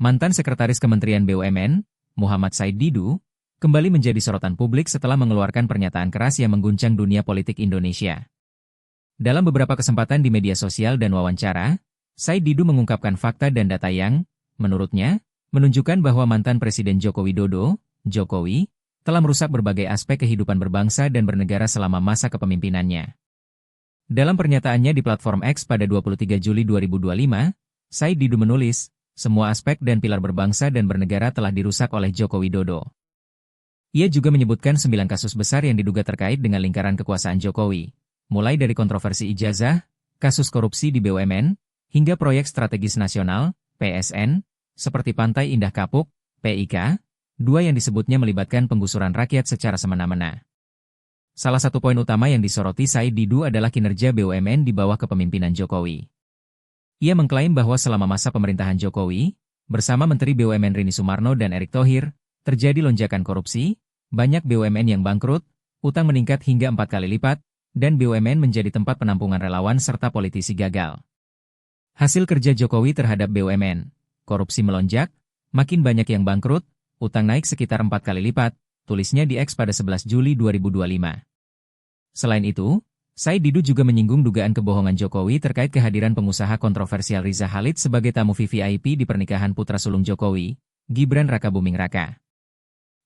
Mantan Sekretaris Kementerian BUMN, Muhammad Said Didu, kembali menjadi sorotan publik setelah mengeluarkan pernyataan keras yang mengguncang dunia politik Indonesia. Dalam beberapa kesempatan di media sosial dan wawancara, Said Didu mengungkapkan fakta dan data yang, menurutnya, menunjukkan bahwa mantan Presiden Joko Widodo, Jokowi, telah merusak berbagai aspek kehidupan berbangsa dan bernegara selama masa kepemimpinannya. Dalam pernyataannya di platform X pada 23 Juli 2025, Said Didu menulis, semua aspek dan pilar berbangsa dan bernegara telah dirusak oleh Joko Widodo. Ia juga menyebutkan 9 kasus besar yang diduga terkait dengan lingkaran kekuasaan Jokowi, mulai dari kontroversi ijazah, kasus korupsi di BUMN, hingga proyek strategis nasional, PSN, seperti Pantai Indah Kapuk, PIK, dua yang disebutnya melibatkan penggusuran rakyat secara semena-mena. Salah satu poin utama yang disoroti Said Didu adalah kinerja BUMN di bawah kepemimpinan Jokowi. Ia mengklaim bahwa selama masa pemerintahan Jokowi, bersama Menteri BUMN Rini Sumarno dan Erick Thohir, terjadi lonjakan korupsi, banyak BUMN yang bangkrut, utang meningkat hingga 4 kali lipat, dan BUMN menjadi tempat penampungan relawan serta politisi gagal. Hasil kerja Jokowi terhadap BUMN, korupsi melonjak, makin banyak yang bangkrut, utang naik sekitar 4 kali lipat, tulisnya di X pada 11 Juli 2025. Selain itu, Said Didu juga menyinggung dugaan kebohongan Jokowi terkait kehadiran pengusaha kontroversial Riza Khalid sebagai tamu VVIP di pernikahan putra sulung Jokowi, Gibran Rakabuming Raka.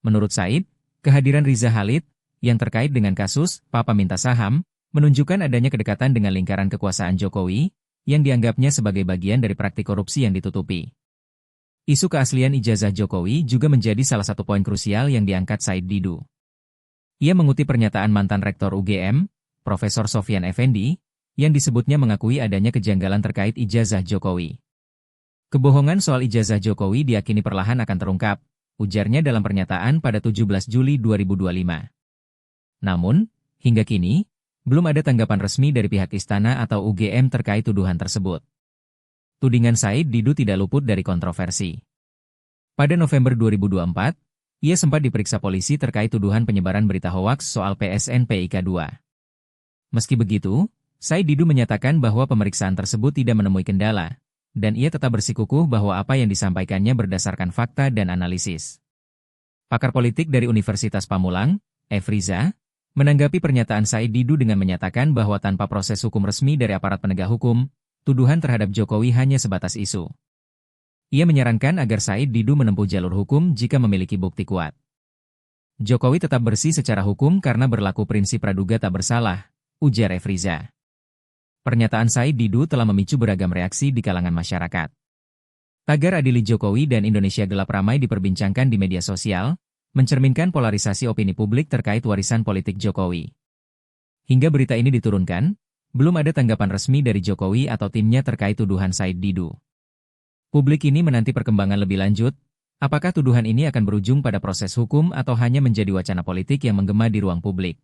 Menurut Said, kehadiran Riza Khalid, yang terkait dengan kasus Papa Minta Saham, menunjukkan adanya kedekatan dengan lingkaran kekuasaan Jokowi, yang dianggapnya sebagai bagian dari praktik korupsi yang ditutupi. Isu keaslian ijazah Jokowi juga menjadi salah satu poin krusial yang diangkat Said Didu. Ia mengutip pernyataan mantan Rektor UGM, Profesor Sofyan Effendi, yang disebutnya mengakui adanya kejanggalan terkait ijazah Jokowi. Kebohongan soal ijazah Jokowi diyakini perlahan akan terungkap, ujarnya dalam pernyataan pada 17 Juli 2025. Namun, hingga kini, belum ada tanggapan resmi dari pihak istana atau UGM terkait tuduhan tersebut. Tudingan Said Didu tidak luput dari kontroversi. Pada November 2024, ia sempat diperiksa polisi terkait tuduhan penyebaran berita hoaks soal PSN PIK 2. Meski begitu, Said Didu menyatakan bahwa pemeriksaan tersebut tidak menemui kendala, dan ia tetap bersikukuh bahwa apa yang disampaikannya berdasarkan fakta dan analisis. Pakar politik dari Universitas Pamulang, Efriza, menanggapi pernyataan Said Didu dengan menyatakan bahwa tanpa proses hukum resmi dari aparat penegak hukum, tuduhan terhadap Jokowi hanya sebatas isu. Ia menyarankan agar Said Didu menempuh jalur hukum jika memiliki bukti kuat. Jokowi tetap bersih secara hukum karena berlaku prinsip praduga tak bersalah, ujar Efriza. Pernyataan Said Didu telah memicu beragam reaksi di kalangan masyarakat. Tagar Adili Jokowi dan Indonesia Gelap ramai diperbincangkan di media sosial, mencerminkan polarisasi opini publik terkait warisan politik Jokowi. Hingga berita ini diturunkan, belum ada tanggapan resmi dari Jokowi atau timnya terkait tuduhan Said Didu. Publik ini menanti perkembangan lebih lanjut, apakah tuduhan ini akan berujung pada proses hukum atau hanya menjadi wacana politik yang menggema di ruang publik.